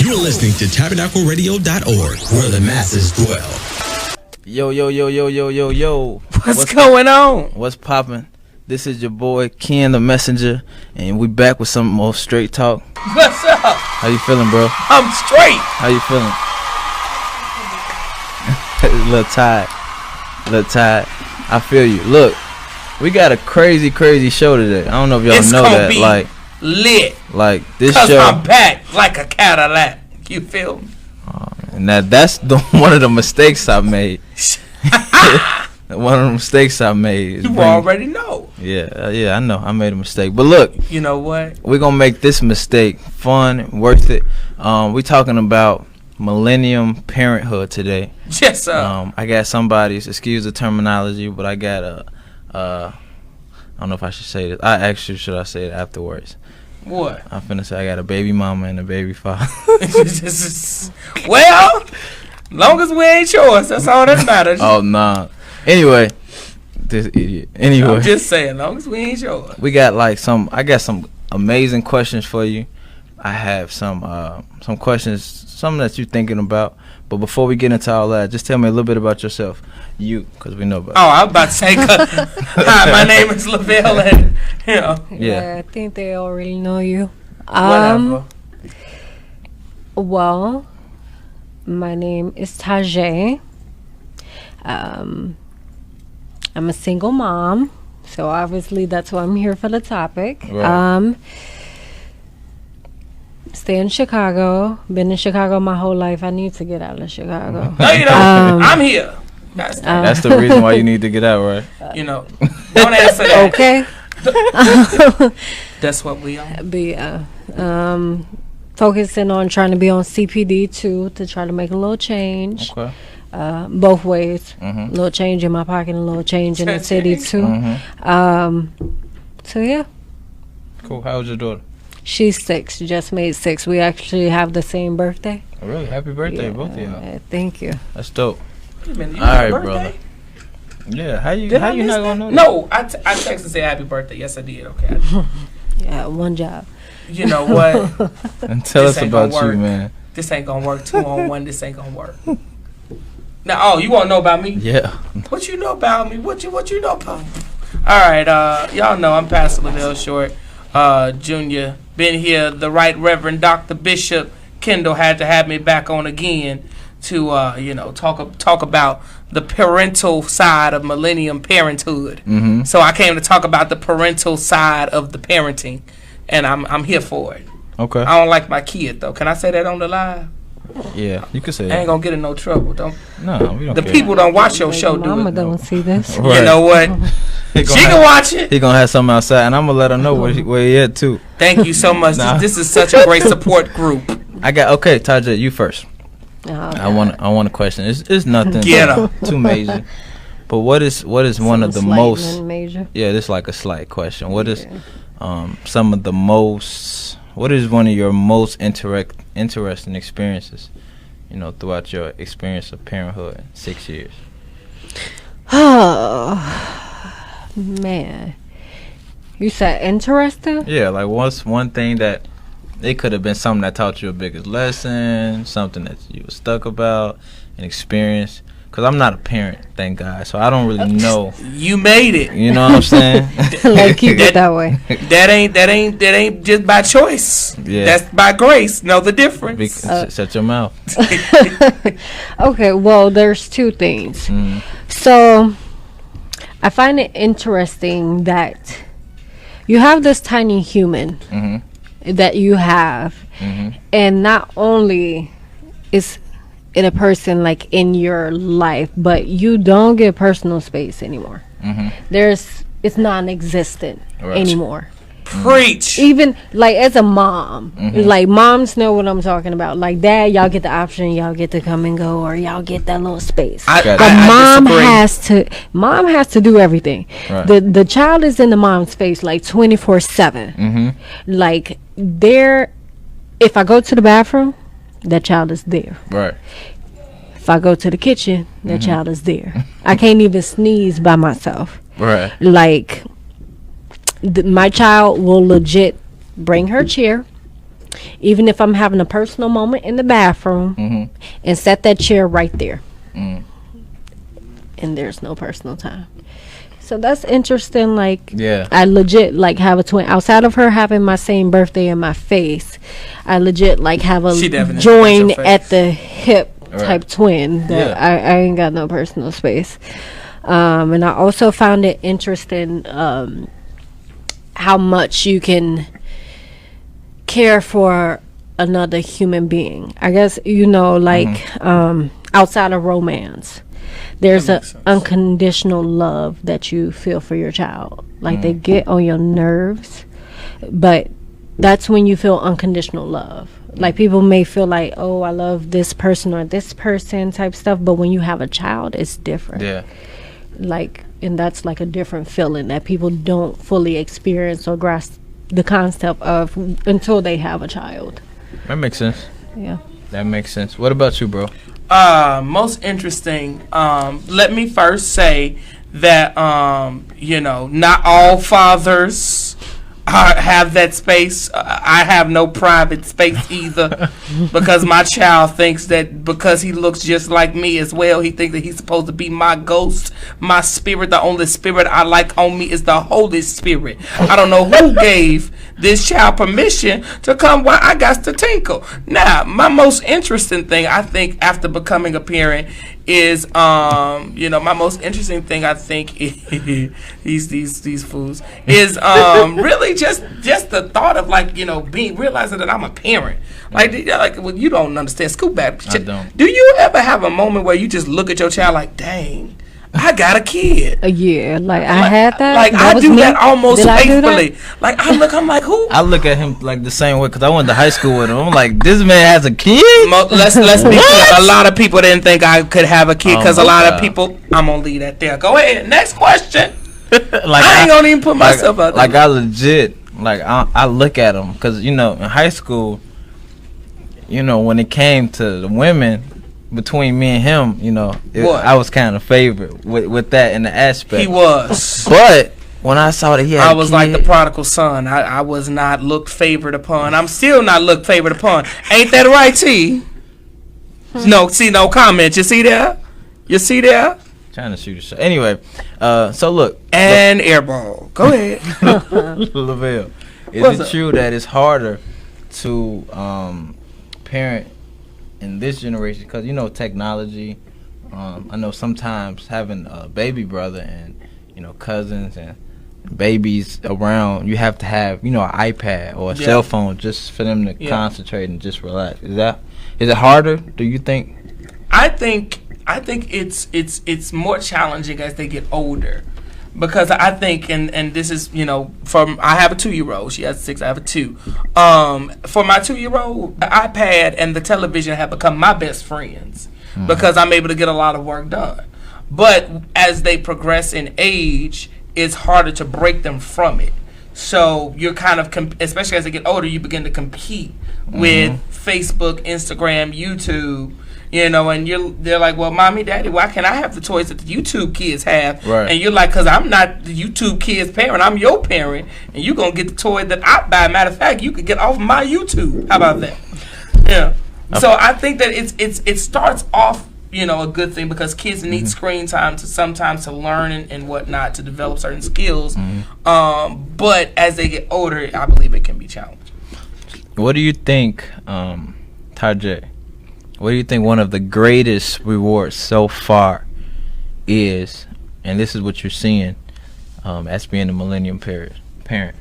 You're listening to tabernacleradio.org, where the masses dwell. Yo. What's going on? What's poppin'? This is your boy Ken the Messenger, and we back with some more straight talk. What's up? How you feeling, bro? I'm straight. How you feeling? A little tired. I feel you. Look, we got a crazy show today. I don't know if y'all know that. Be like lit. Like this Cause show. I'm back like a Cadillac. You feel me? And that's one of the mistakes I made. One of the mistakes I made. You already know. Yeah, I know. I made a mistake. But look. You know what? We're going to make this mistake fun, worth it. We talking about millennium parenthood today. Yes, sir. I got somebody's, excuse the terminology, but I got I don't know if I should say this. Should I say it afterwards? What? I'm finna say I got a baby mama and a baby father. Well, long as we ain't yours, that's all that matters. Oh, nah. Anyway, this idiot. Anyway. I'm just saying, long as we ain't yours. We got I got some amazing questions for you. I have some questions, something that you're thinking about. But before we get into all that, just tell me a little bit about yourself. You, because we know about you. Oh, I was about to say, hi, my name is Levell, and, you know. Yeah, I think they already know you. Whatever. Well, my name is Tajee. I'm a single mom, so obviously that's why I'm here for the topic. Right. Stay in Chicago. Been in Chicago my whole life. I need to get out of Chicago. No, you don't. I'm here. That's the reason why you need to get out, right? You know, don't answer that. Okay. That's what we are. Focusing on trying to be on CPD too, to try to make a little change. Okay. Both ways. Mm-hmm. A little change in my pocket and a little change in the city too. Mm-hmm. So yeah. Cool. How old's your daughter? She's 6. Just made 6. We actually have the same birthday. Oh, really? Happy birthday, both of y'all. Thank you. That's dope. Wait a minute, all right, brother. Yeah. How you not gonna know that? No, I texted and said happy birthday. Yes, I did. Okay. Yeah, one job. You know what? And tell us about you, man. This ain't gonna work. 2-on-1. This ain't gonna work. Now, you want to know about me? Yeah. What you know about me? What you know about me? All right, y'all know I'm Pastor Levell Short, Jr. Been here. The Right Reverend Dr. Bishop Kendall had to have me back on again to talk about the parental side of millennium parenthood. Mm-hmm. So I came to talk about the parental side of the parenting, and I'm here for it. Okay. I don't like my kid though. Can I say that on the live? Yeah, you can say I that. ain't gonna get in no trouble. No, we don't. The care. people don't watch your show. Mama don't see this. Right. You know what? She can watch it. He gonna have something outside, and I'm gonna let her know where he at too. Thank you so much. This is such a great support group. Okay, Tajee, you first. Oh, I want a question. It's nothing too major. But what is one of the most major? Yeah, this is like a slight question. What is some of the most? What is one of your most interesting experiences? Throughout your experience of parenthood, 6 years. Oh man, you said interesting? Yeah, like what's one thing that it could have been something that taught you a biggest lesson, something that you were stuck about, an experience. Because I'm not a parent, thank God, so I don't really know. You made it. You know what I'm saying? Like keep it that way. That ain't just by choice. Yeah. That's by grace. Know the difference. Shut your mouth. Okay, well, there's two things. Mm. So I find it interesting that you have this tiny human Mm-hmm. that you have, Mm-hmm. and not only is it a person like in your life, but you don't get personal space anymore. Mm-hmm. It's non-existent anymore. Preach. Even like as a mom, like moms know what I'm talking about. Like dad, y'all get the option, y'all get to come and go, or y'all get that little space. But mom has to do everything. Right. The child is in the mom's space like 24/7. Mm-hmm. Like if I go to the bathroom, that child is there. Right. If I go to the kitchen, that child is there. I can't even sneeze by myself. Right. Like my child will legit bring her chair, Even if I'm having a personal moment in the bathroom, and set that chair right there. And there's no personal time. So that's interesting. Like, I legit like have a twin outside of her having my same birthday in my face. I legit like have a join at the hip type twin that I ain't got no personal space. And I also found it interesting how much you can care for another human being. I guess, you know, like outside of romance, there's an unconditional love that you feel for your child. Like they get on your nerves, but that's when you feel unconditional love. Like people may feel like, oh, I love this person or this person type stuff, but when you have a child, it's different. Yeah. Like, and that's like a different feeling that people don't fully experience or grasp the concept of until they have a child. That makes sense. Yeah. That makes sense. What about you, bro? Most interesting. Let me first say that, you know, not all fathers have that space. I have no private space either because my child thinks that because he looks just like me as well, he thinks that he's supposed to be my ghost, my spirit. The only spirit I like on me is the Holy Spirit. I don't know who gave this child permission to come while I got to tinkle. Now, my most interesting thing, I think, after becoming a parent is, you know, my most interesting thing, I think, is these fools, is really just the thought of, like, you know, realizing that I'm a parent. Like, well, you don't understand. Scoop back. I don't. Do you ever have a moment where you just look at your child like, dang, I got a kid? Yeah, like I had that. Like I do that almost faithfully. Like I'm like, who? I look at him like the same way because I went to high school with him. I'm like, this man has a kid. Let's be clear. A lot of people didn't think I could have a kid because a lot of people. I'm gonna leave that there. Go ahead. Next question. Like I ain't gonna even put myself out there. Like I legit, like I look at him because, you know, in high school, you know, when it came to the women. Between me and him, you know, I was kind of favorite with that in the aspect. He was. But when I saw that he had I was like the prodigal son. I was not looked favored upon. I'm still not looked favored upon. Ain't that right, T? No, see, no comment. You see there? You see there? Trying to shoot a shot. Anyway, so look. And airball. Go ahead. Levell, is it true that it's harder to parent in this generation, because, you know, technology, I know sometimes having a baby brother and, you know, cousins and babies around, you have to have, you know, an iPad or a cell phone just for them to concentrate and just relax. Is it harder, do you think? I think it's more challenging as they get older. Because I think, and this is, you know, I have a 2-year-old. She has 6. I have a 2. For my 2-year-old, the iPad and the television have become my best friends because I'm able to get a lot of work done. But as they progress in age, it's harder to break them from it. So you're kind of, especially as they get older, you begin to compete with Facebook, Instagram, YouTube. You know, and they're like, well, mommy, daddy, why can't I have the toys that the YouTube kids have? Right. And you're like, because I'm not the YouTube kids' parent, I'm your parent, and you're going to get the toy that I buy. Matter of fact, you could get off my YouTube. How about that? Yeah. Okay. So I think that it starts off, you know, a good thing because kids need screen time sometimes to learn and whatnot, to develop certain skills. But as they get older, I believe it can be challenging. What do you think, Tajee? What do you think one of the greatest rewards so far is, and this is what you're seeing as being a millennial parent?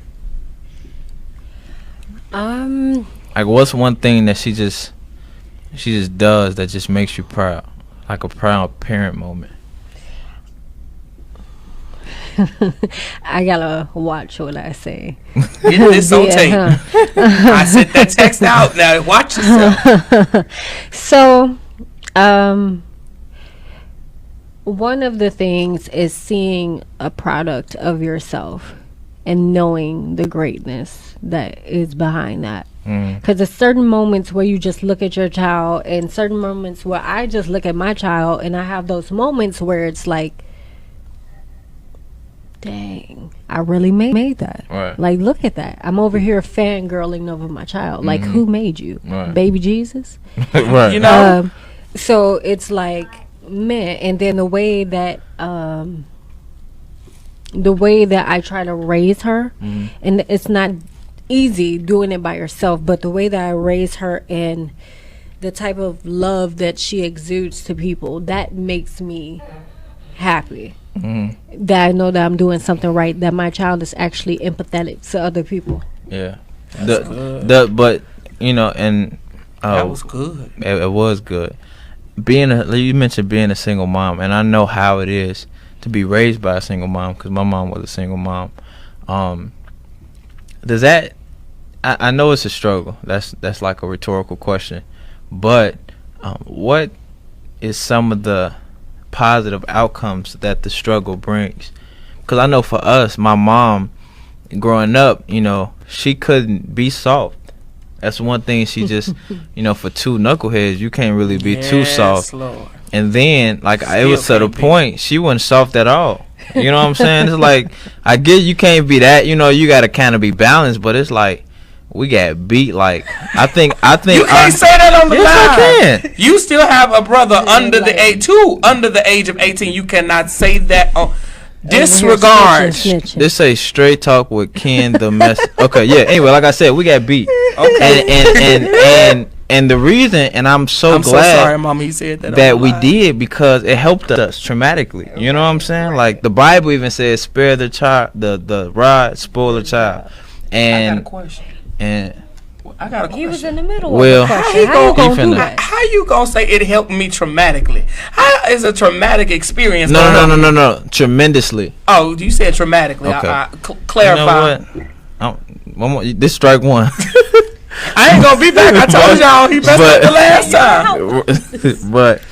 Like, what's one thing that she just does that just makes you proud, like a proud parent moment? I gotta watch what I say. Get this on tape. I sent that text out. Now watch yourself. So, one of the things is seeing a product of yourself and knowing the greatness that is behind that. Because there's certain moments where you just look at your child, and certain moments where I just look at my child, and I have those moments where it's like, dang, I really made that. Right. Like, look at that. I'm over here fangirling over my child. Like, who made you? Right. Baby Jesus? Right. You know? So it's like, man, and then the way that I try to raise her, and it's not easy doing it by yourself, but the way that I raise her and the type of love that she exudes to people, that makes me happy. That I know that I'm doing something right, that my child is actually empathetic to other people. Yeah. But you know, and that was good. It was good. You mentioned being a single mom, and I know how it is to be raised by a single mom because my mom was a single mom. Does that? I know it's a struggle. That's like a rhetorical question, but what is some of the positive outcomes that the struggle brings? Because I know for us, my mom, growing up, you know, she couldn't be soft. That's one thing she just, you know, for two knuckleheads, you can't really be too soft. Lord. And then, like, it was to the point, she wasn't soft at all. You know what I'm saying? It's like, I get you can't be that, you know, you got to kind of be balanced, but it's like, we got beat. Like, I think you can't say that on the line. I can. You still have a brother under the age of 18. You cannot say that on disregard. This say straight talk with Ken the mess. Okay, yeah. Anyway, like I said, we got beat. Okay. And the reason, and I'm so glad. So sorry, Mama, he said that we did because it helped us traumatically. You know what I'm saying? Like the Bible even says, "Spare the child, the rod, spoil the child." And I got a question. And I got a question. He was in the middle of the question. How you gonna say it helped me traumatically? How is a traumatic experience? No. Tremendously. Oh, you said traumatically. Okay. Clarify. You know what? This strike one. I ain't gonna be back. I told y'all he messed up the last time. But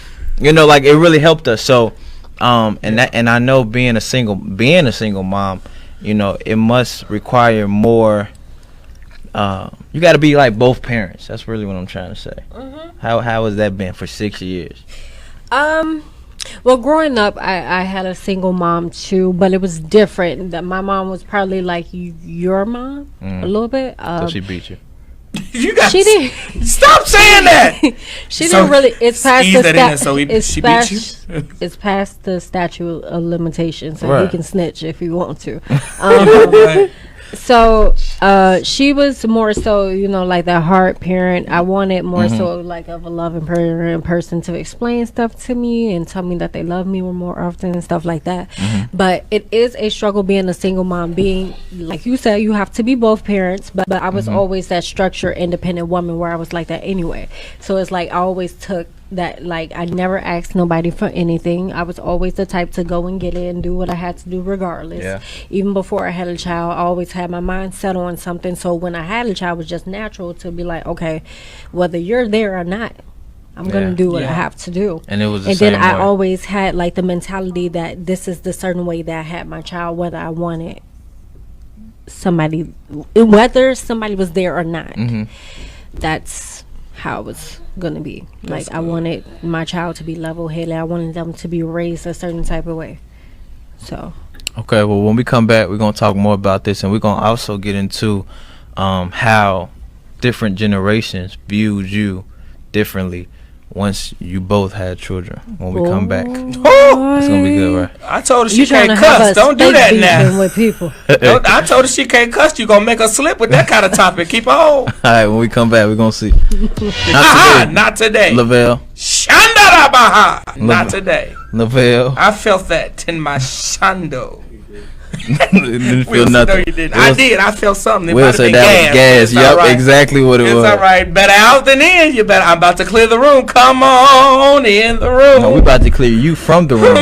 you know, like it really helped us. So, and I know being a single mom, you know, it must require more. You got to be like both parents. That's really what I'm trying to say. How has that been for 6 years? Well, growing up, I had a single mom too, but it was different. That my mom was probably like your mom a little bit. So she beat you. She didn't. Stop saying that. She didn't really. It's past the she beat you. It's past the statute of limitations, so right. you can snitch if you want to. So she was more so, you know, like that hard parent. I wanted more so like of a loving person to explain stuff to me and tell me that they love me more often and stuff like that. But it is a struggle being a single mom. Being, like you said, you have to be both parents. But I was always that structured, independent woman where I was like that anyway. So it's like I always took that, like I never asked nobody for anything. I was always the type to go and get it and do what I had to do regardless. Yeah. Even before I had a child, I always had my mind set on something. So when I had a child, it was just natural to be like, okay, whether you're there or not, I'm gonna do what I have to do. And it was and then I always had like the mentality that this is the certain way that I had my child, whether I wanted somebody, whether somebody was there or not. That's how it was gonna be. Like I wanted my child to be level-headed. I wanted them to be raised a certain type of way. So okay, well, when we come back, we're gonna talk more about this, and we're gonna also get into how different generations viewed you differently once you both had children. When we come back, it's gonna be good, right? I told her she can't cuss. Don't do that now. With people. I told her she can't cuss. You gonna make her slip with that kind of topic. Keep on. All right, when we come back, we're gonna see. Not today. Levell. Shandarabaha. Not today. Levell. I felt that in my shando. Didn't feel nothing. No, you didn't. I did. I felt something. We'll say that was gas. Yep, right. Exactly what it was. It's all right. Better out than in. You better. I'm about to clear the room. Come on in the room. No, we about to clear you from the room.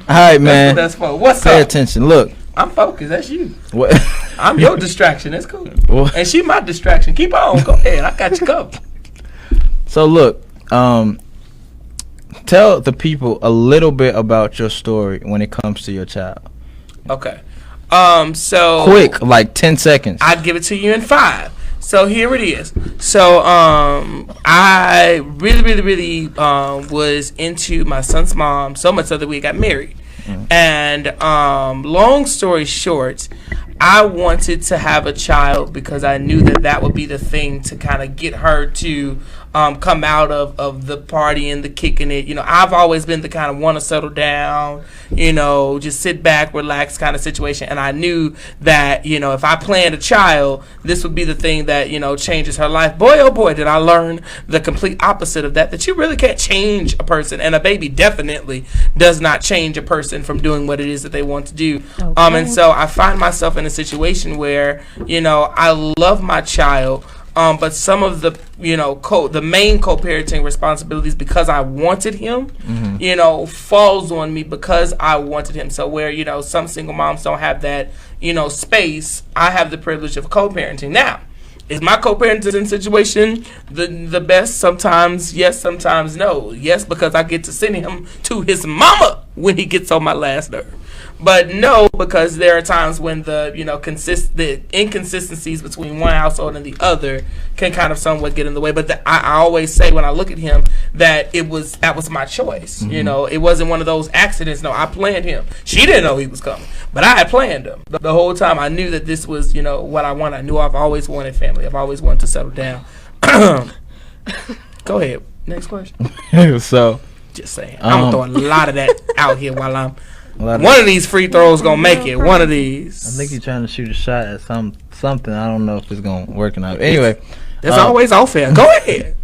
All right, man. That's for. What's Pay up? attention. Look. I'm focused. That's you. What? I'm your distraction. That's cool. What? And she my distraction. Keep on. Go ahead. I got you covered. So look, tell the people a little bit about your story when it comes to your child. Okay. So quick, like 10 seconds. I'd give it to you in 5. So here it is. So I really was into my son's mom so much so that we got married. And long story short, I wanted to have a child because I knew that would be the thing to kind of get her to come out of the party and the kicking it. You know, I've always been the kind of want to settle down, you know, just sit back, relax kind of situation. And I knew that, you know, if I planned a child, this would be the thing that, you know, changes her life. Boy, oh boy, did I learn the complete opposite of that you really can't change a person. And a baby definitely does not change a person from doing what it is that they want to do. Okay. And so I find myself in a situation where, you know, I love my child, but some of the, you know, the main co-parenting responsibilities, because I wanted him, you know, falls on me because I wanted him. So where, you know, some single moms don't have that, you know, space, I have the privilege of co-parenting. Now, is my co-parenting situation the best? Sometimes yes, sometimes no. Yes, because I get to send him to his mama when he gets on my last nerve. But no, because there are times when the, you know, the inconsistencies between one household and the other can kind of somewhat get in the way. But I always say when I look at him that that was my choice. You know, it wasn't one of those accidents. No, I planned him. She didn't know he was coming, but I had planned him. The whole time I knew that this was, you know, what I wanted. I knew I've always wanted family. I've always wanted to settle down. Go ahead. Next question. So, just saying. I'm going to throw a lot of that out here while I'm... One of these free throws gonna make it. One of these. I think you're trying to shoot a shot at something. I don't know if it's gonna work or not. Anyway, there's always off air. Go ahead.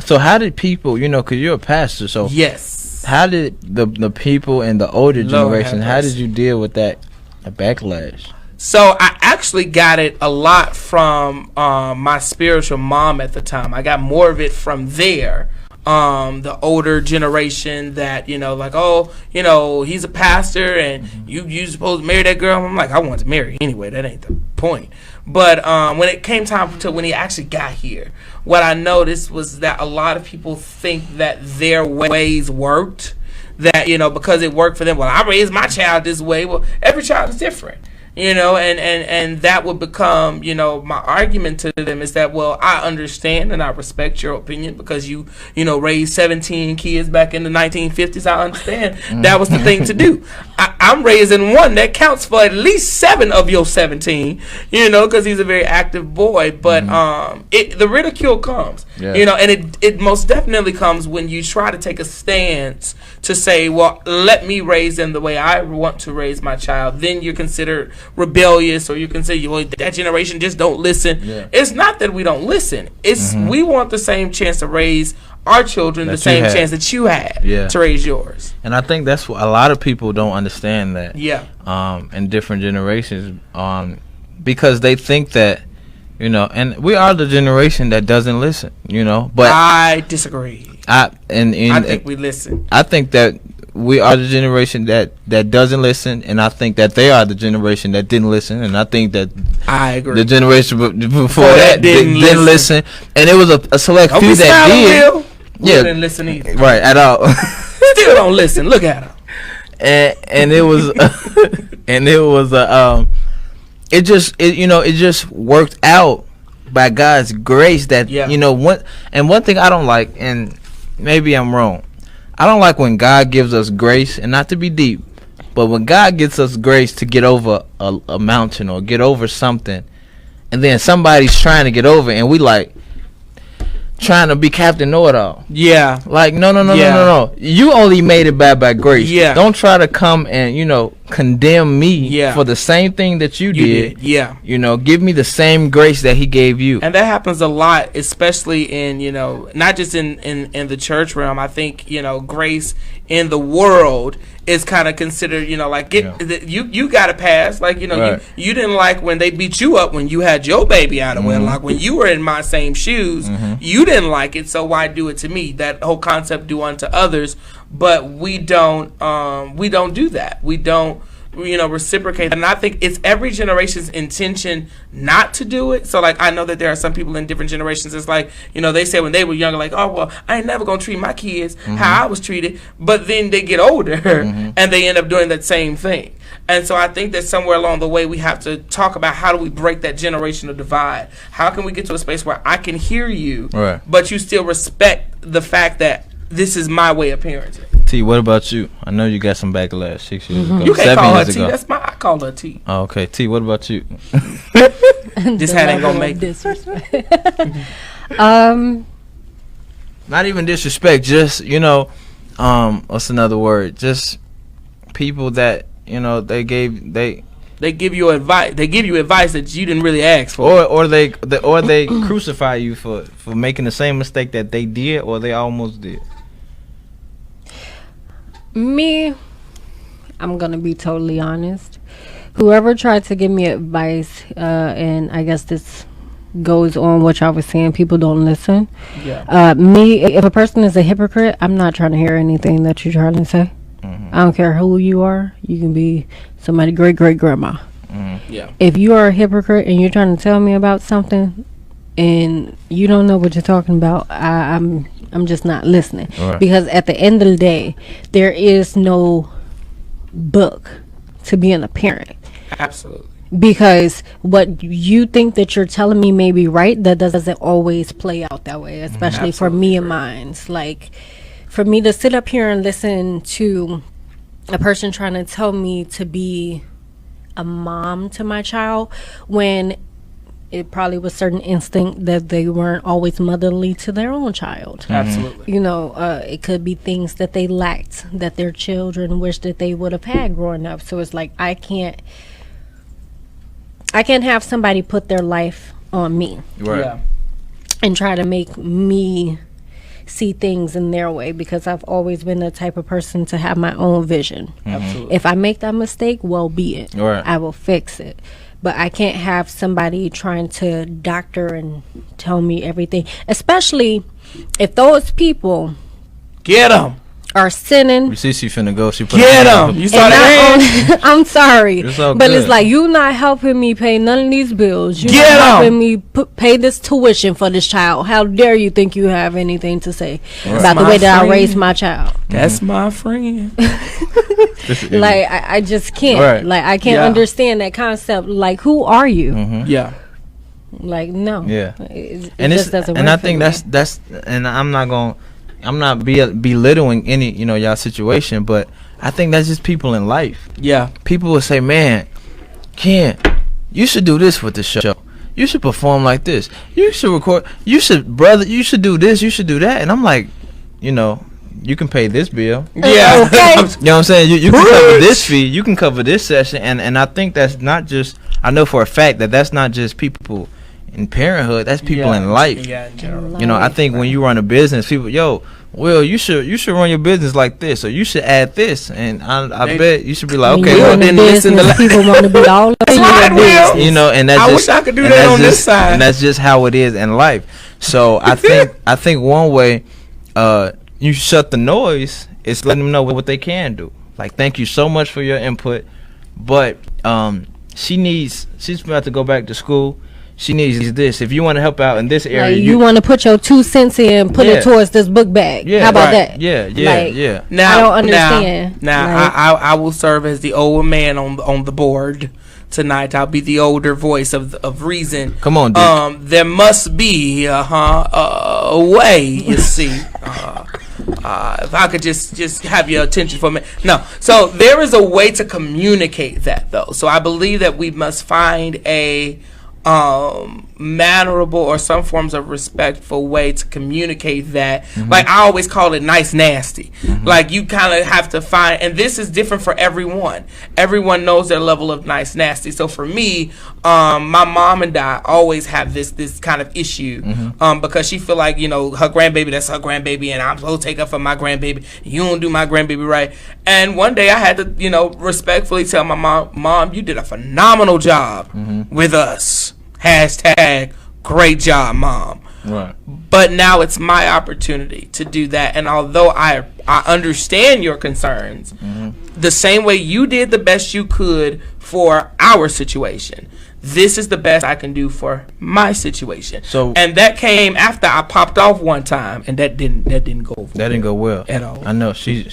So how did people, you know, because you're a pastor, so yes. How did the people in the older generation? How did you deal with that backlash? So I actually got it a lot from my spiritual mom at the time. I got more of it from there. The older generation that, you know, like, oh, you know, he's a pastor and you supposed to marry that girl. I'm like, I want to marry anyway. That ain't the point. But when it came time to when he actually got here, what I noticed was that a lot of people think that their ways worked. That, you know, because it worked for them. Well, I raised my child this way. Well, every child is different. You know, and that would become, you know, my argument to them is that, well, I understand and I respect your opinion because you know, raised 17 kids back in the 1950s. I understand that was the thing to do. I'm raising one that counts for at least 7 of your 17, you know, because he's a very active boy. But the ridicule comes, you know, and it most definitely comes when you try to take a stance to say, well, let me raise them the way I want to raise my child. Then you're considered rebellious, or you can say, well, that generation just don't listen. It's not that we don't listen. It's we want the same chance to raise our children, the same chance that you had to raise yours. And I think that's what a lot of people don't understand that. In different generations, because they think that, you know, and we are the generation that doesn't listen, you know. But I disagree. I think we listen. I think that we are the generation that doesn't listen, and I think that they are the generation that didn't listen, and I think that I agree. The generation before that didn't listen, and it was a select few that did. We didn't listen either. Right, at all. Still don't listen. Look at them. And it was it just worked out by God's grace that you know one thing I don't like, and maybe I'm wrong. I don't like when God gives us grace, and not to be deep, but when God gives us grace to get over a mountain or get over something, and then somebody's trying to get over, and we like trying to be Captain Know-It-All. Yeah. Like, no. You only made it by grace. Yeah. Don't try to come and, you know, condemn me for the same thing that you did. Yeah. You know, give me the same grace that he gave you. And that happens a lot, especially in, you know, not just in the church realm. I think, you know, grace in the world is kind of considered, you know, like you got to pass. Like, you know, you didn't like when they beat you up when you had your baby out of wedlock. When you were in my same shoes, you didn't like it, so why do it to me? That whole concept, do unto others. But we don't do that. We don't, you know, reciprocate. And I think it's every generation's intention not to do it. So, like, I know that there are some people in different generations, it's like, you know, they say when they were younger, like, oh, well, I ain't never gonna treat my kids how I was treated. But then they get older and they end up doing that same thing. And so I think that somewhere along the way we have to talk about how do we break that generational divide. How can we get to a space where I can hear you, but you still respect the fact that this is my way of parenting. T, what about you? I know you got some backlash 6 years ago. You can't 7 call her years T. ago. That's my. I call her T. Oh, okay. T, what about you? This hat ain't gonna make disrespect. Not even disrespect, just, what's another word? Just people that, they give you advice. They give you advice that you didn't really ask for. or they crucify you for making the same mistake that they did or they almost did. Me, I'm gonna be totally honest. Whoever tried to give me advice, and I guess this goes on what y'all was saying, people don't listen. Yeah. Me, if a person is a hypocrite, I'm not trying to hear anything that you're trying to say. I don't care who you are. You can be somebody great grandma. Yeah. If you are a hypocrite and you're trying to tell me about something and you don't know what you're talking about, I'm just not listening. Right. Because at the end of the day, there is no book to being a parent. Absolutely. Because what you think that you're telling me may be right, that doesn't always play out that way, especially for me and mine. Like, for me to sit up here and listen to a person trying to tell me to be a mom to my child when it probably was certain instinct that they weren't always motherly to their own child. Absolutely. It could be things that they lacked that their children wish that they would have had growing up. So it's like I can't have somebody put their life on me. Right. Yeah. And try to make me see things in their way, because I've always been the type of person to have my own vision. Absolutely. If I make that mistake, well be it. Right. I will fix it. But I can't have somebody trying to doctor and tell me everything, especially if those people Get them. are sinning. We see she finna go. She put Get her them. You And saw that? not I'm sorry, It's all but good. it's like you not helping me pay none of these bills. You Get not 'em. helping me pay this tuition for this child. How dare you think you have anything to say about the my way that I friend. raised my child? That's my friend. Like I just can't. Right. Like I can't Yeah. understand that concept. Like who are you? Yeah. Like no. Yeah. It and just doesn't and work I for think me. that's and I'm not belittling any y'all situation, but I think that's just people in life. Yeah. People will say, "Man, Ken, you should do this with the show. You should perform like this. You should record. You should do this. You should do that." And I'm like, you can pay this bill. Yeah. Okay. You know what I'm saying? You can cover this fee. You can cover this session. And I think that's not just. I know for a fact that that's not just people in parenthood. That's people in life. Yeah, in general. I think when you run a business, people, you should run your business like this, or you should add this, and I bet you should be like, When okay, you well, run a then listen to business, people want to be all up in right, your Will. business. and that's I just, wish I could do and that that's on this just- side. and that's just how it is in life. So I think one way you shut the noise is letting them know what they can do. Like, thank you so much for your input, but she's about to go back to school. She needs this. If you want to help out in this area, Like you want to put your 2 cents in, put Yeah. it towards this book bag. Yeah, How about right. that? Yeah, Like, Now, I don't understand. Now, Like- I will serve as the old man on the board tonight. I'll be the older voice of reason. Come on, dude. There must be a way. You see. If I could just have your attention for a minute. No. So there is a way to communicate that, though. So I believe that we must find a mannerable or some forms of respectful way to communicate that. Like I always call it nice nasty. Like you kind of have to find, and this is different for everyone. Everyone knows their level of nice nasty. So for me, my mom and I always have this kind of issue because she feel like her grandbaby, that's her grandbaby, and I'm supposed to take up for my grandbaby. You don't do my grandbaby right. And one day I had to respectfully tell my mom, you did a phenomenal job with us. Hashtag great job, Mom. Right. But now it's my opportunity to do that. And although I understand your concerns, the same way you did the best you could for our situation, this is the best I can do for my situation. So, and that came after I popped off one time, and that didn't go over that didn't go well at all. I know she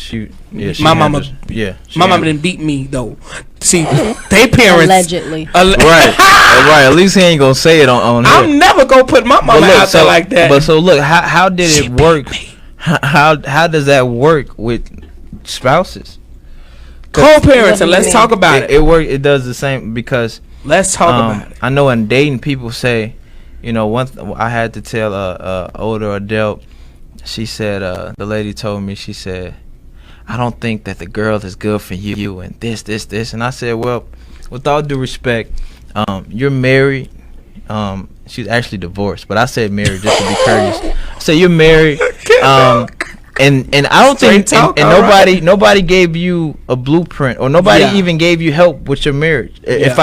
My mama- My mama didn't. didn't beat me though. See, they parents Allegedly. Right. Right. At least he ain't gonna say it on here. I'm never gonna put my mama out there like that. But so look, how did She it work? beat me. How does that work with spouses. Co-parenting. Let's talk about it. It does the same because. Let's talk about it. I know in dating, people say, you know, I had to tell older adult. She said, the lady told me, she said, I don't think that the girl is good for you and this. And I said, well, with all due respect, you're married. She's actually divorced, but I said married just to be courteous. So you're married. And I don't think nobody gave you a blueprint or nobody even gave you help with your marriage. If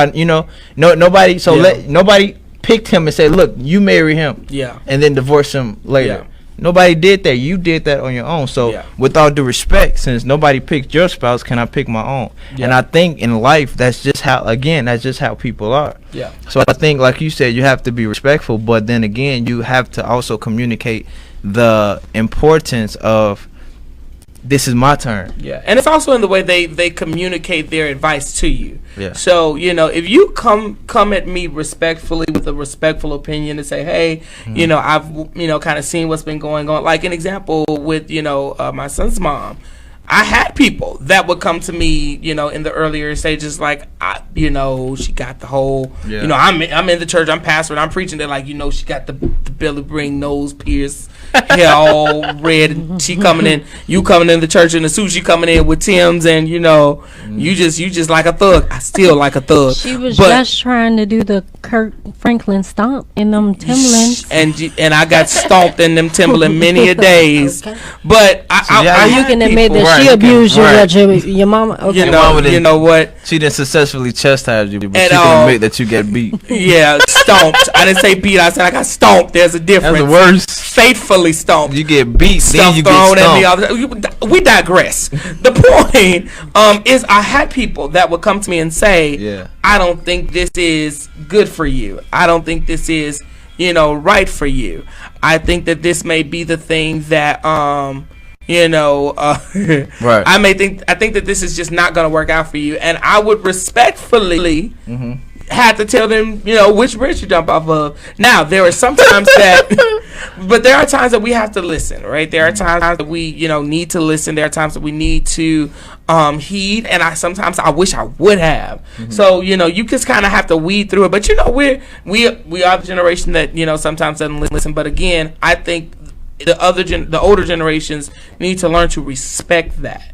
nobody nobody picked him and said, look, you marry him and then divorce him later. Nobody did that. You did that on your own. So with all due respect, since nobody picked your spouse, can I pick my own? And I think in life, that's just how people are. So I think, like you said, you have to be respectful, but then again, you have to also communicate the importance of this is my turn. And it's also in the way they communicate their advice to you. So, you know, if you come at me respectfully with a respectful opinion and say, hey, you know, I've, you know, kind of seen what's been going on. Like an example with, you know, my son's mom. I had people that would come to me, you know, in the earlier stages, like, you know, she got the whole, you know, I'm in the church, I'm pastoring, I'm preaching. They're like, you know, she got the Billy Ring nose pierced, hair all red. And she coming in, you coming in the church in the suit, she coming in with Tim's, and you know, you just like a thug. I still like a thug. She was just trying to do the Kirk Franklin stomp in them Timberlands, and I got stomped in them Timberland many a days. But you can admit that she abused you, your mama. Okay. You know what? She didn't successfully chastise you, but she can admit that you get beat. Yeah, stomped. I didn't say beat. I said I got stomped. There's a difference. That's the worst. Faithfully stomped. You get beat, stuff then you thrown get at me. We digress. The point is, I had people that would come to me and say, I don't think this is good for you. I don't think this is, you know, right for you. I think that this may be the thing that you know, right. I think that this is just not going to work out for you. And I would respectfully have to tell them, you know, which bridge you jump off of. Now, there are sometimes but there are times that we have to listen, right? There are times that we, you know, need to listen. There are times that we need to heed. And sometimes I wish I would have. So, you know, you just kind of have to weed through it. But, you know, we are the generation that, you know, sometimes doesn't listen. But again, I think the older generations need to learn to respect that.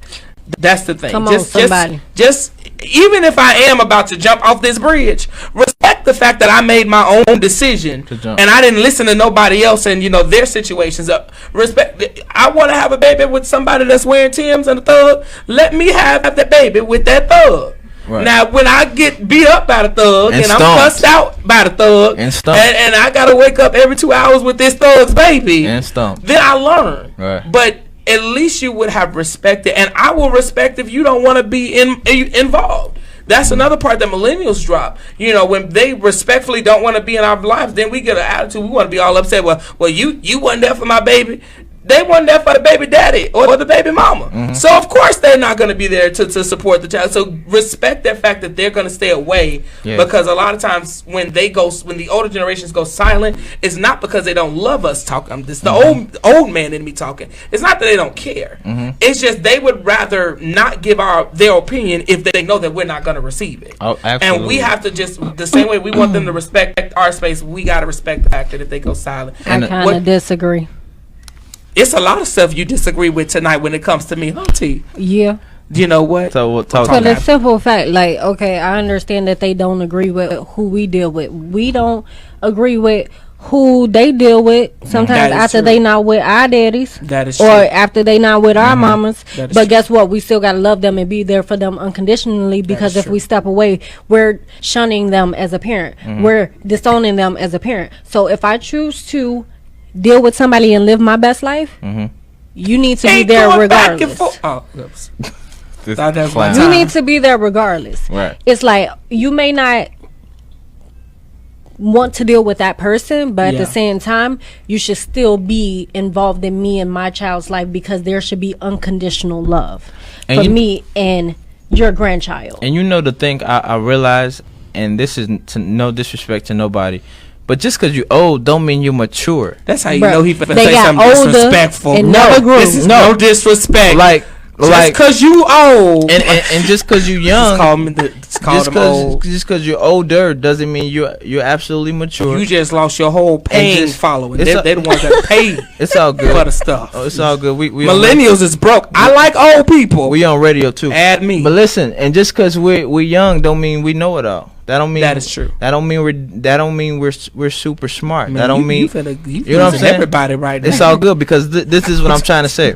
That's the thing. Come on, somebody. Just even if I am about to jump off this bridge, respect the fact that I made my own decision and I didn't listen to nobody else and, you know, their situations. Respect. I want to have a baby with somebody that's wearing Tim's and a thug. Let me have the baby with that thug. Right. Now, when I get beat up by the thug and I'm cussed out by the thug and I got to wake up every 2 hours with this thug's baby, then I learn. Right. But at least you would have respected, and I will respect if you don't want to be involved. That's another part that millennials drop. You know, when they respectfully don't want to be in our lives, then we get an attitude. We want to be all upset. Well, you wasn't there for my baby. They wasn't there for the baby daddy or the baby mama. So, of course, they're not going to be there to support the child. So, respect that fact that they're going to stay away because a lot of times when the older generations go silent, it's not because they don't love us talking. It's the old man in me talking. It's not that they don't care. It's just they would rather not give their opinion if they know that we're not going to receive it. Oh, absolutely. And we have to just, the same way we want them to respect our space, we got to respect the fact that if they go silent. I kind of disagree. It's a lot of stuff you disagree with tonight when it comes to me, huh, T? Yeah. You know what? So we'll talk for the simple fact, like, okay, I understand that they don't agree with who we deal with. We don't agree with who they deal with. Sometimes after they not with our daddies. That is true. Or true. after they not with our mamas. But true. guess what? We still got to love them and be there for them unconditionally, because if we step away, we're shunning them as a parent. We're disowning them as a parent. So if I choose to deal with somebody and live my best life, you need to be there regardless. You need to be there regardless. Right. It's like you may not want to deal with that person, but at the same time, you should still be involved in me and my child's life, because there should be unconditional love for me and your grandchild. And you know the thing I realize, and this is no disrespect to nobody, but just because you're old don't mean you're mature. That's how you know he finna say something disrespectful. And never grew. This is no disrespect. Like, Just because you old, and just because you young, just because you're older doesn't mean you're absolutely mature. You just lost your whole paying following. They're the ones that pay. It's all good for the stuff. Oh, it's all good. We millennials is broke. I like old people. We on radio too. Add me. But listen, and just because we're young don't mean we know it all. That don't mean that is true. That don't mean we're super smart. Man, that don't mean you know what I'm saying. Everybody right now. It's all good because this is what I'm trying to say.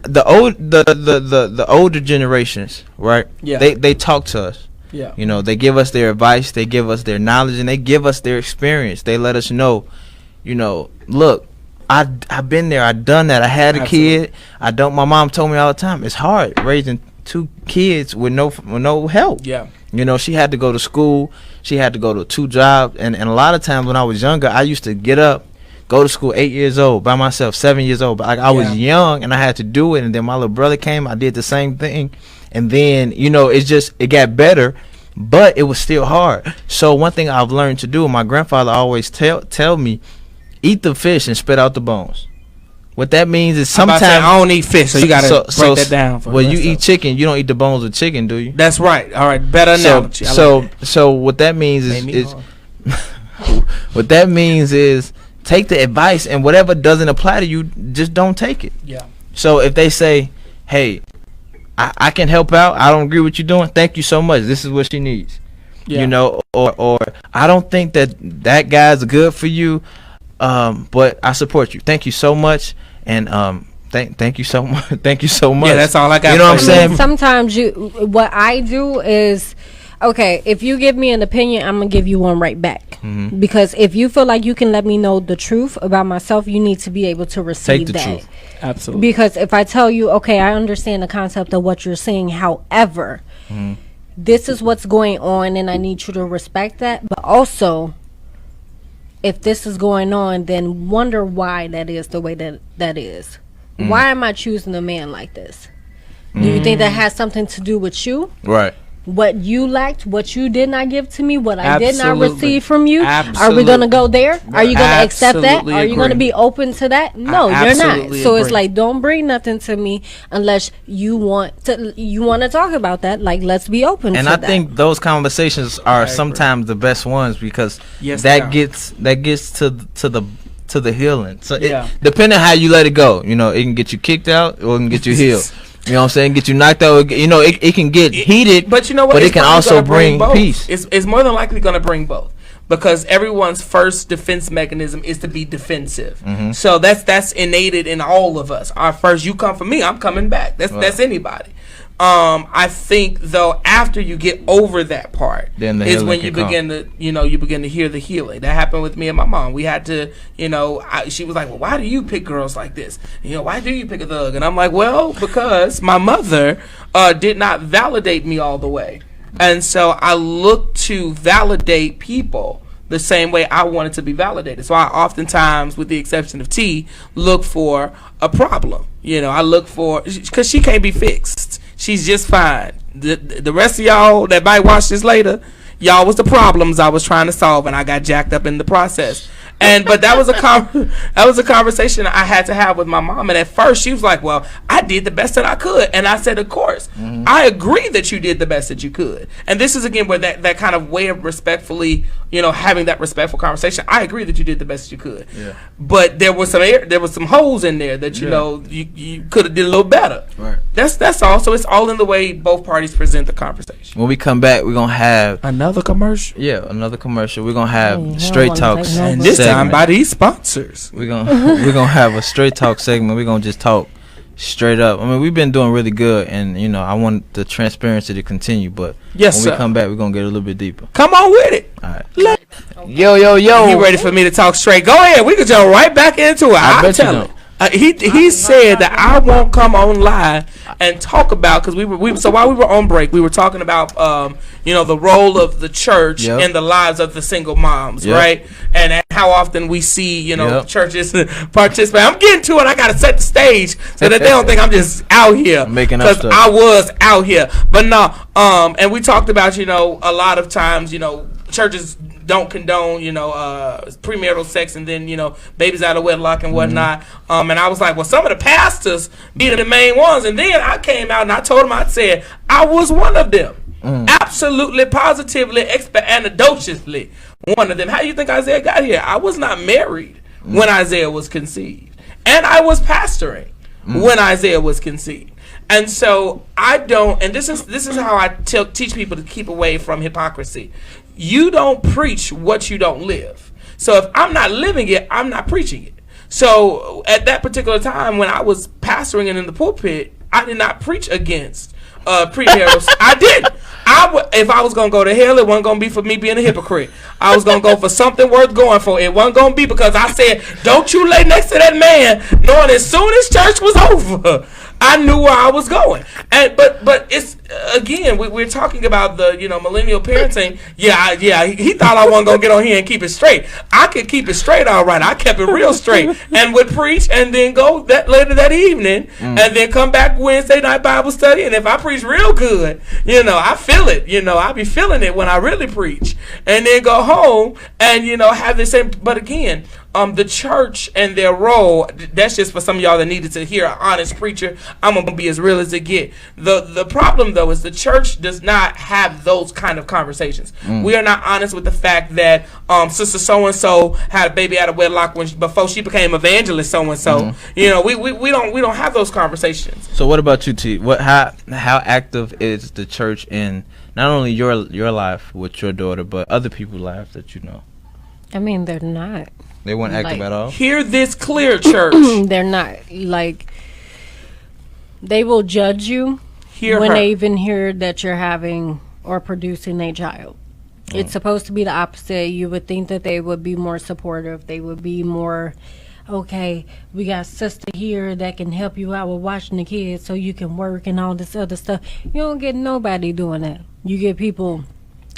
The older generations, right? Yeah. They talk to us. Yeah. You know, they give us their advice, they give us their knowledge, and they give us their experience. They let us know, you know, look, I've been there, I've done that. I had a kid. My mom told me all the time, it's hard raising 2 kids with no help. Yeah. You know, she had to go to school, she had to go to 2 jobs, and a lot of times when I was younger, I used to get up, go to school 8 years old by myself, 7 years old. But I was young and I had to do it. And then my little brother came. I did the same thing. And then, you know, it got better, but it was still hard. So one thing I've learned to do, my grandfather always tell me, eat the fish and spit out the bones. What that means is sometimes I don't eat fish, so you gotta break that down. When you eat chicken, you don't eat the bones of chicken, do you? That's right. All right, better analogy. So what that means is what that means is. Take the advice, and whatever doesn't apply to you, just don't take it. Yeah. So if they say, hey, I can help out, I don't agree with you doing, thank you so much, this is what she needs. Yeah. You know, or I don't think that guy's good for you, but I support you. Thank you so much, and thank you so much. Thank you so much. Yeah, that's all I got. You know what I'm saying? Sometimes what I do is, okay, if you give me an opinion, I'm gonna give you one right back. Mm-hmm. Because if you feel like you can let me know the truth about myself, you need to be able to receive that. Truth. Absolutely. Because if I tell you, okay, I understand the concept of what you're saying, however, this is what's going on, and I need you to respect that. But also, if this is going on, then wonder why that is the way that is. Why am I choosing a man like this? Do you think that has something to do with you? Right. What you lacked, what you did not give to me, what I did not Absolutely. receive from you. Absolutely. Are we going to go there? Are you going to accept that? Absolutely Are you going to agree. be open to that? No, I you're not. absolutely So it's agree. like, don't bring nothing to me unless you want to talk about that. Like, let's be open and to I that. think those conversations are sometimes the best ones because that gets to the healing. So depending on how you let it go, you know, it can get you kicked out or it can get you healed. You know what I'm saying? Get you knocked out. You know, it can get heated, but you know what? But it can also bring peace. It's more than likely going to bring both, because everyone's first defense mechanism is to be defensive. Mm-hmm. So that's innated in all of us. Our first, you come for me, I'm coming back. That's anybody. I think though, after you get over that part, then is when you begin to hear the healing. That happened with me and my mom. We had to, she was like, well, why do you pick girls like this? Why do you pick a thug? And I'm like, well, because my mother did not validate me all the way. And so I look to validate people the same way I wanted to be validated. So I oftentimes, with the exception of T, look for a problem. I look for, because she can't be fixed. She's just fine. The rest of y'all that might watch this later, y'all was the problems I was trying to solve, and I got jacked up in the process. But that was a conversation I had to have with my mom. And at first she was like, well, I did the best that I could. And I said, of course, I agree that you did the best that you could. And this is again where that kind of way of respectfully, having that respectful conversation. I agree that you did the best you could. Yeah. But there was some holes in there that you could have did a little better. Right. That's all. So it's all in the way both parties present the conversation. When we come back, we're gonna have another commercial. Yeah, another commercial. We're gonna have Str8Talk. And this time by these sponsors. We're gonna have a Str8Talk segment. We're gonna just talk straight up. I mean, we've been doing really good, and I want the transparency to continue. But when we come back, we're gonna get a little bit deeper. Come on with it. All right. Yo. You ready for me to talk straight? Go ahead. We can jump right back into it. I'll tell him. He said that I won't come on live and talk about, because so while we were on break, we were talking about the role of the church in the lives of the single moms, right? And how often we see churches participate. I'm getting to it. I gotta set the stage so that they don't think I'm just out here making up stuff. I was out here, but no. And we talked about a lot of times churches don't condone, premarital sex and then, babies out of wedlock and whatnot. And I was like, well, some of the pastors being the main ones. And then I came out and I told them, I said, I was one of them. Absolutely, positively, anecdotally one of them. How do you think Isaiah got here? I was not married when Isaiah was conceived. And I was pastoring when Isaiah was conceived. And so I don't, and this is how I teach people to keep away from hypocrisy. You don't preach what you don't live. So if I'm not living it, I'm not preaching it. So at that particular time when I was pastoring and in the pulpit, I did not preach against premarital. I did. If I was going to go to hell, it wasn't going to be for me being a hypocrite. I was going to go for something worth going for. It wasn't going to be because I said, don't you lay next to that man, knowing as soon as church was over, I knew where I was going. And but it's again, we're talking about the millennial parenting. Yeah. He thought I wasn't gonna get on here and keep it straight. I could keep it straight, all right. I kept it real straight and would preach and then go later that evening and then come back Wednesday night Bible study. And if I preach real good, I feel it. I be feeling it when I really preach, and then go home and have the same. But again, the church and their role, that's just for some of y'all that needed to hear an honest preacher. I'm going to be as real as it get. The problem, though, is the church does not have those kind of conversations. We are not honest with the fact that sister so-and-so had a baby out of wedlock before she became evangelist so-and-so. We don't have those conversations. So what about you, T? How active is the church in not only your life with your daughter, but other people's lives that you know? I mean, they're not. They weren't active at all? Hear this clear, church. They're not. They will judge you they even hear that you're having or producing a child. It's supposed to be the opposite. You would think that they would be more supportive. They would be more, okay, we got sister here that can help you out with watching the kids so you can work and all this other stuff. You don't get nobody doing that. You get people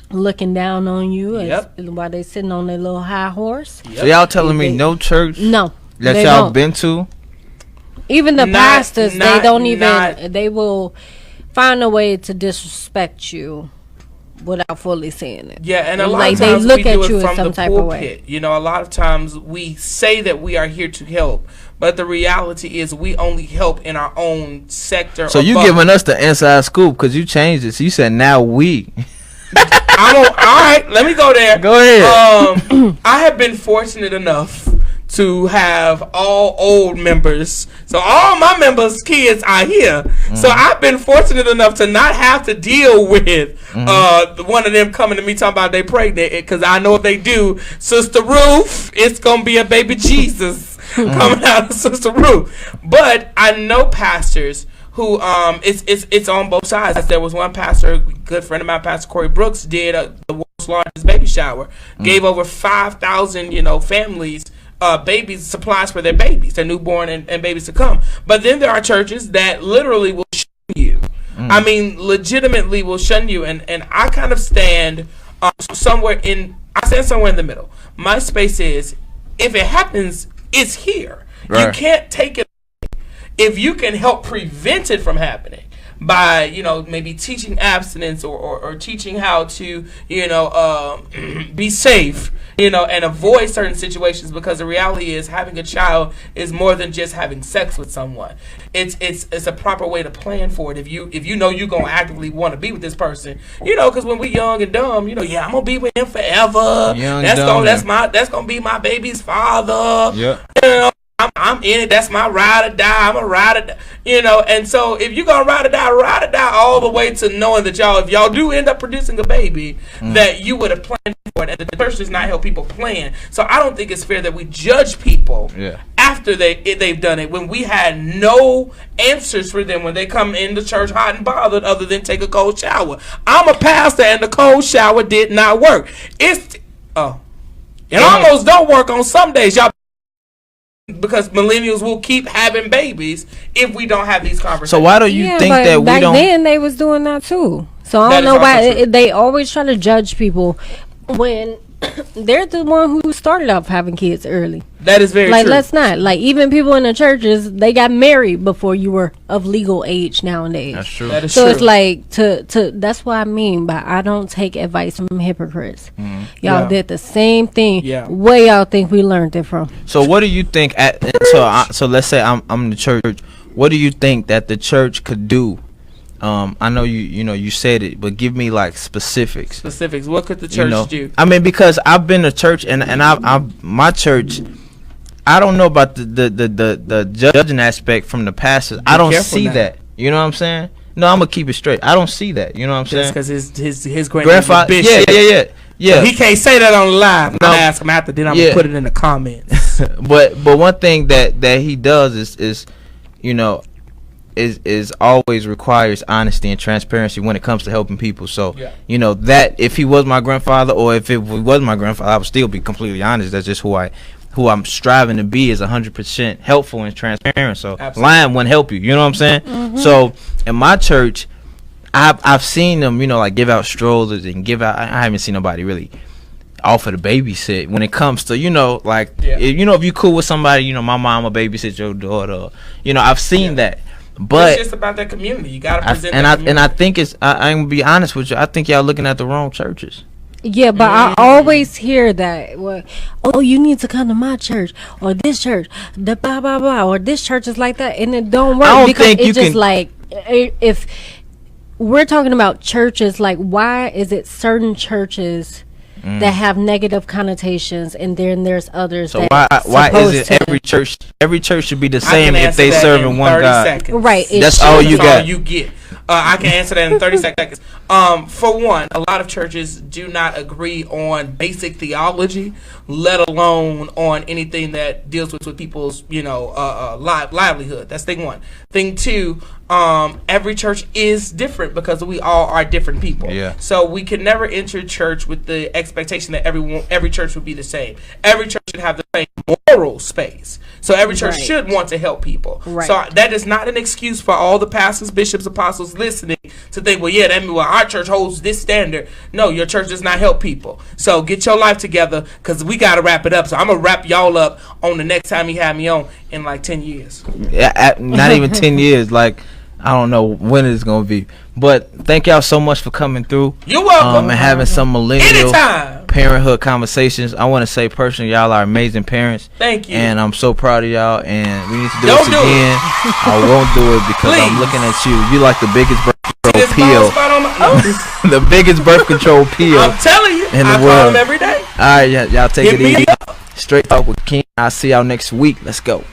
looking down on you while they sitting on their little high horse. So y'all telling me no church that y'all don't. Been to? Even the pastors, they don't even, they will find a way to disrespect you without fully saying it. Yeah, and a lot of times they look at you in some type of way. A lot of times we say that we are here to help, but the reality is we only help in our own sector. So you giving us the inside scoop because you changed it. So you said now we. All right, let me go there. Go ahead. I have been fortunate enough to have all old members. So all my members' kids are here. So I've been fortunate enough to not have to deal with one of them coming to me talking about they pregnant, because I know if they do, Sister Ruth, it's going to be a baby Jesus coming out of Sister Ruth. But I know pastors who it's on both sides. There was one pastor, a good friend of mine, Pastor Corey Brooks, did the world's largest baby shower, gave over 5,000 families babies supplies for their babies, their newborn and babies to come. But then there are churches that literally will shun you. I mean, legitimately will shun you, and I kind of stand somewhere in the middle. My space is, if it happens, it's here. Right. You can't take it. If you can help prevent it from happening by, maybe teaching abstinence or teaching how to, be safe, and avoid certain situations, because the reality is having a child is more than just having sex with someone. It's a proper way to plan for it. If you know you're gonna actively want to be with this person, because when we young and dumb, I'm gonna be with him forever. That's gonna be my baby's father. Yeah. I'm in it. That's my ride or die. I'm a ride or die. And so if you're gonna ride or die all the way to knowing that if y'all do end up producing a baby, that you would have planned for it, and the church does not help people plan. So I don't think it's fair that we judge people after they've done it, when we had no answers for them when they come into church hot and bothered, other than take a cold shower. I'm a pastor, and the cold shower did not work. It almost don't work on some days, y'all. Because millennials will keep having babies if we don't have these conversations. So why do you think that we don't? Back then they was doing that too. So I don't know why they always try to judge people when they're the one who started off having kids early. That is very like, true. let's not. Like, even people in the churches, they got married before you were of legal age nowadays. That's true. That is So true. it's like, that's what I mean by I don't take advice from hypocrites. Mm-hmm. Y'all Yeah. did the same thing. Yeah. Where y'all think we learned it from? So what do you think? So let's say I'm the church. What do you think that the church could do? I know you said it, but give me like specifics. Specifics. What could the church do? I mean, because I've been to church and my church. I don't know about the judging aspect from the pastors. I don't see that. You know what I'm saying? No, I'm gonna keep it straight. I don't see that. You know what I'm saying? Because his grandfather. Yeah. So he can't say that on the live. I'm gonna ask him after. Then I'm gonna put it in the comments. but one thing that he does is is always requires honesty and transparency when it comes to helping people. So that if he was my grandfather, or if it was my grandfather, I would still be completely honest. That's just who I'm striving to be, is 100% helpful and transparent. So lying wouldn't help you. You know what I'm saying? Mm-hmm. So in my church, I've seen them, like give out strollers and give out. I haven't seen nobody really offer to babysit when it comes to if you cool with somebody, my mom will babysit your daughter. I've seen that. But it's just about that community. You gotta present. And I think I'm gonna be honest with you. I think y'all looking at the wrong churches. Yeah, but I always hear that. Well, you need to come to my church or this church, the blah blah blah, or this church is like that, and it don't work. I don't because think it's you just can. Like, if we're talking about churches, like, why is it certain churches that have negative connotations, and then there's others? So that why is it every church should be the same if they serving one God? Seconds. Right. That's all you got. All you get. I can answer that in 30 seconds. For one, a lot of churches do not agree on basic theology, let alone on anything that deals with people's, livelihood. That's thing one. Thing two, every church is different because we all are different people. Yeah. So we can never enter church with the expectation that every church would be the same. Every church should have the same moral space. So every church should want to help people. Right. So that is not an excuse for all the pastors, bishops, apostles listening to think, that means our church holds this standard. No, your church does not help people. So get your life together, because we got to wrap it up. So I'm going to wrap y'all up on the next time you have me on in like 10 years. Yeah, not even 10 years. Like, I don't know when it's going to be. But thank y'all so much for coming through. You're welcome. And having some millennial Anytime. parenthood conversations. I want to say personally, y'all are amazing parents. Thank you. And I'm so proud of y'all. And we need to do this again. I won't do it because I'm looking at you. You like the biggest birth control pill. The biggest birth control pill. I'm telling you. In the I world. call them every day. All right, y'all take Hit it me easy. up. Str8Talk with King. I'll see y'all next week. Let's go.